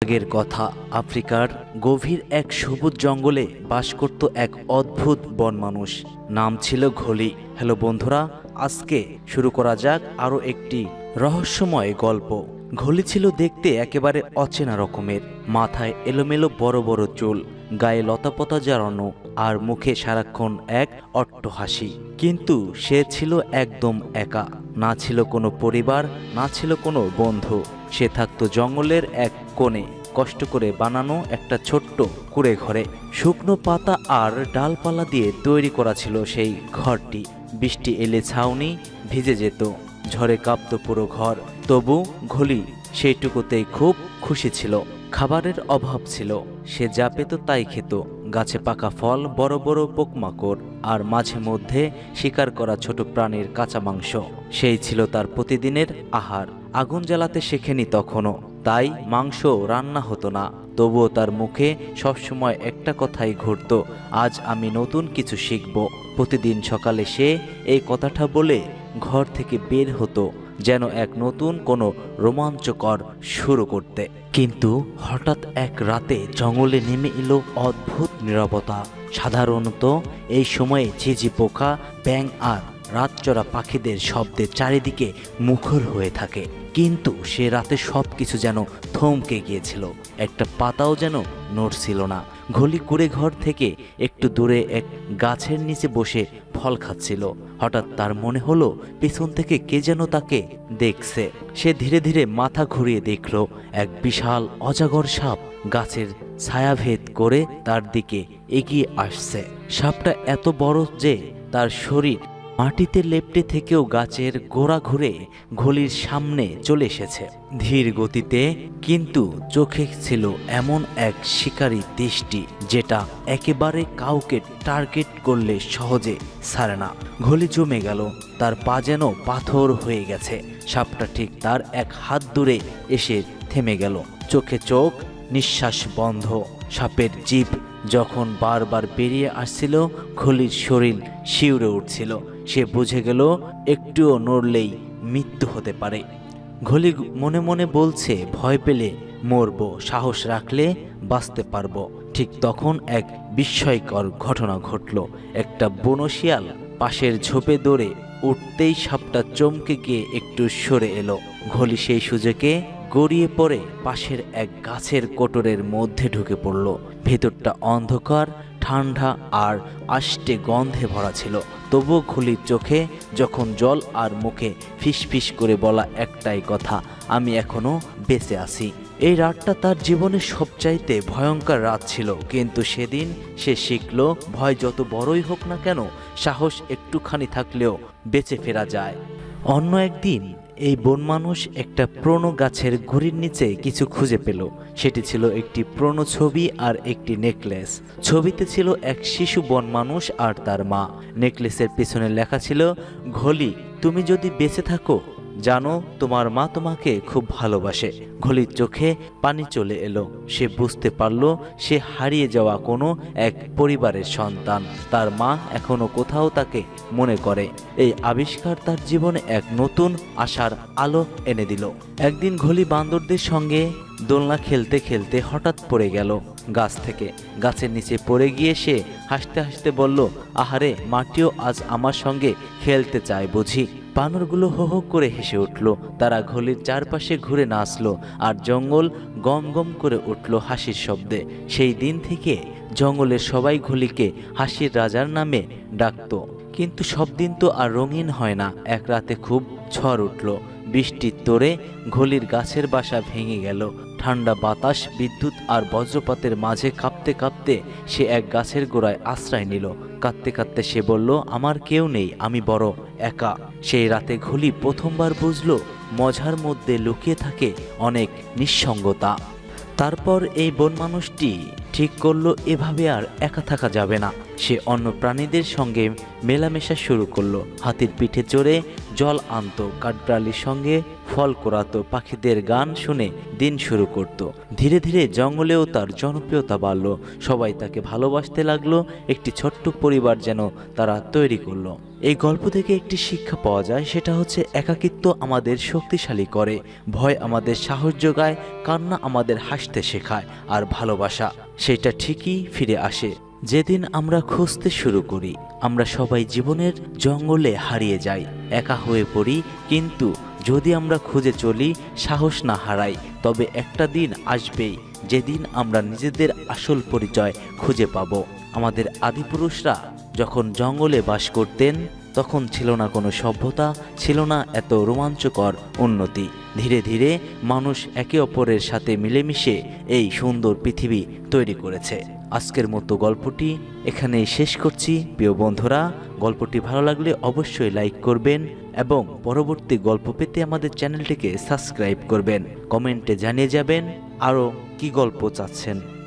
আগের কথা, আফ্রিকার গভীর এক সবুজ জঙ্গলে বাস করত এক অদ্ভুত বন মানুষ। নাম ছিল ঘলি। হ্যালো বন্ধুরা, আজকে শুরু করা যাক আরও একটি রহস্যময় গল্প। ঘলি ছিল দেখতে একেবারে অচেনা রকমের। মাথায় এলোমেলো বড় বড় চুল, গায়ে লতাপতা জড়ানো, আর মুখে সারাক্ষণ এক অট্টহাসি। কিন্তু সে ছিল একদম একা। না ছিল কোনো পরিবার, না ছিল কোনো বন্ধু। সে থাকতো জঙ্গলের এক কোণে, কষ্ট করে বানানো একটা ছোট্ট কুঁড়ে ঘরে। শুকনো পাতা আর ডালপালা দিয়ে তৈরি করা ছিল সেই ঘরটি। বৃষ্টি এলে ছাউনি ভিজে যেত, ঝড়ে কাঁপত পুরো ঘর। তবু ঘলি সেইটুকুতেই খুব খুশি ছিল। খাবারের অভাব ছিল, সে যা পেত তাই খেত। গাছে পাকা ফল, বড় বড় পোকমাকড়, আর মাঝে মধ্যে শিকার করা ছোট প্রাণীর কাঁচা মাংস, সেই ছিল তার প্রতিদিনের আহার। আগুন জ্বালাতে শেখেনি তখনও, তাই মাংস রান্না হতো না। তবুও তার মুখে সবসময় একটা কথাই ঘুরত, আজ আমি নতুন কিছু শিখব। প্রতিদিন সকালে সে এই কথাটা বলে ঘর থেকে বের হতো, যেন এক নতুন কোনো রোমাঞ্চকর শুরু করতে। কিন্তু হঠাৎ এক রাতে জঙ্গলে নেমে এলো অদ্ভুত নীরবতা। সাধারণত এই সময়ে ঝিঝি পোকা, ব্যাঙ আর রাতচরা পাখিদের শব্দে চারিদিকে মুখর হয়ে থাকে। কিন্তু সে রাতে সব কিছু যেন থমকে গিয়েছিল। একটা পাতাও যেন নড়ছিল না। ঘলি কুঁড়ে ঘর থেকে একটু দূরে এক গাছের নিচে বসে ফল খাচ্ছিল। হঠাৎ তার মনে হলো পিছন থেকে কে যেন তাকে দেখছে। সে ধীরে ধীরে মাথা ঘুরিয়ে দেখল এক বিশাল অজাগর সাপ গাছের ছায়াভেদ করে তার দিকে এগিয়ে আসছে। সাপটা এত বড় যে তার শরীর মাটিতে লেপ্টে থেকেও গাছের গোড়া ঘুরে ঘলির সামনে চলে এসেছে ধীর গতিতে। কিন্তু চোখে ছিল এমন এক শিকারী দৃষ্টি, যেটা একেবারে কাউকে টার্গেট করলে সহজে ছাড়ে না। ঘলি জমে গেল, তার পা যেন পাথর হয়ে গেছে। সাপটা ঠিক তার এক হাত দূরে এসে থেমে গেল, চোখে চোখ, নিঃশ্বাস বন্ধ। সাপের জিভ যখন বারবার বেরিয়ে আসছিল, ঘলির শরীর শিউরে উঠছিল। সে বুঝে গেল একটুও নড়লেই মৃত্যু হতে পারে। ঘলি মনে মনে বলছে, ভয় পেলে মরব, সাহস রাখলে বাঁচতে পারবো। ঠিক তখন এক বিস্ময়কর ঘটনা ঘটল। একটা বনশিয়াল পাশের ঝোপে দৌড়ে উঠতেই সাপটা চমকে গিয়ে একটু সরে এলো। ঘলি সেই সুযোগে গড়িয়ে পড়ে পাশের এক গাছের কোটরের মধ্যে ঢুকে পড়ল। ভেতরটা অন্ধকার, ঠান্ডা আর আষ্টে গন্ধে ভরা ছিল। তবুও ঘলির চোখে যখন জল আর মুখে ফিসফিস করে বলা একটাই কথা, আমি এখনো বেঁচে আছি। এই রাতটা তার জীবনের সবচাইতে ভয়ঙ্কর রাত ছিল। কিন্তু সেদিন সে শিখল, ভয় যত বড়ই হোক না কেন, সাহস একটুখানি থাকলেও বেঁচে ফেরা যায়। অন্য একদিন এই বন মানুষ একটা পুরনো গাছের গুড়ির নিচে কিছু খুঁজে পেল। সেটি ছিল একটি পুরনো ছবি আর একটি নেকলেস। ছবিতে ছিল এক শিশু বন মানুষ আর তার মা। নেকলেসের পিছনে লেখা ছিল, ঘলি তুমি যদি বেঁচে থাকো, জানো তোমার মা তোমাকে খুব ভালোবাসে। ঘলির চোখে পানি চলে এলো। সে বুঝতে পারল সে হারিয়ে যাওয়া কোনো এক পরিবারের সন্তান। তার মা এখনো কোথাও তাকে মনে করে। এই আবিষ্কার তার জীবনে এক নতুন আশার আলো এনে দিল। একদিন ঘলি বান্দরদের সঙ্গে দোলনা খেলতে খেলতে হঠাৎ পড়ে গেল গাছ থেকে। গাছের নিচে পড়ে গিয়ে সে হাসতে হাসতে বলল, আহারে, মাটিও আজ আমার সঙ্গে খেলতে চায় বুঝি। বানরগুলো হো হো করে হেসে উঠল। তারা ঘলির চারপাশে ঘুরে নাচলো আর জঙ্গল গম গম করে উঠল হাসির শব্দে। সেই দিন থেকে জঙ্গলের সবাই ঘলিকে হাসির রাজার নামে ডাকত। কিন্তু সব দিন তো আর রঙিন হয় না। এক রাতে খুব ঝড় উঠল। বৃষ্টির তোড়ে ঘলির গাছের বাসা ভেঙে গেল। ঠান্ডা বাতাস, বিদ্যুৎ আর বজ্রপাতের মাঝে কাঁপতে কাঁপতে সে এক গাছের গোড়ায় আশ্রয় নিল। কাঁদতে কাঁদতে সে বলল, আমার কেউ নেই, আমি বড় একা। সেই রাতে ঘলি প্রথমবার বুঝল মজার মধ্যে লুকিয়ে থাকে অনেক নিঃসঙ্গতা। তারপর এই বন মানুষটি ঠিক করলো এভাবে আর একা থাকা যাবে না। সে অন্য প্রাণীদের সঙ্গে মেলামেশা শুরু করলো। হাতির পিঠে চড়ে জল আনতো, কাঠবিড়ালির সঙ্গে ফল কোরাতো, পাখিদের গান শুনে দিন শুরু করত। ধীরে ধীরে জঙ্গলেও তার জনপ্রিয়তা বাড়ল। সবাই তাকে ভালোবাসতে লাগলো। একটি ছোট্ট পরিবার যেন তারা তৈরি করলো। এই গল্প থেকে একটি শিক্ষা পাওয়া যায়, সেটা হচ্ছে একাকিত্ব আমাদের শক্তিশালী করে, ভয় আমাদের সাহস যোগায়, কান্না আমাদের হাসতে শেখায়, আর ভালোবাসা সেটা ঠিকই ফিরে আসে যেদিন আমরা খুঁজতে শুরু করি। আমরা সবাই জীবনের জঙ্গলে হারিয়ে যাই, একা হয়ে পড়ি, কিন্তু যদি আমরা খুঁজে চলি, সাহস না হারাই, তবে একটা দিন আসবেই যেদিন আমরা নিজেদের আসল পরিচয় খুঁজে পাব। আমাদের আদিপুরুষরা যখন জঙ্গলে বাস করতেন, তখন ছিল না কোনো সভ্যতা, ছিল না এত রোমাঞ্চকর উন্নতি। ধীরে ধীরে মানুষ একে অপরের সাথে মিলেমিশে এই সুন্দর পৃথিবী তৈরি করেছে। আজকের মতো গল্পটি এখানেই শেষ করছি। প্রিয় বন্ধুরা, গল্পটি ভালো লাগলে অবশ্যই লাইক করবেন এবং পরবর্তী গল্প পেতে আমাদের চ্যানেলটিকে সাবস্ক্রাইব করবেন। কমেন্টে জানিয়ে যাবেন আরও কি গল্প চাচ্ছেন।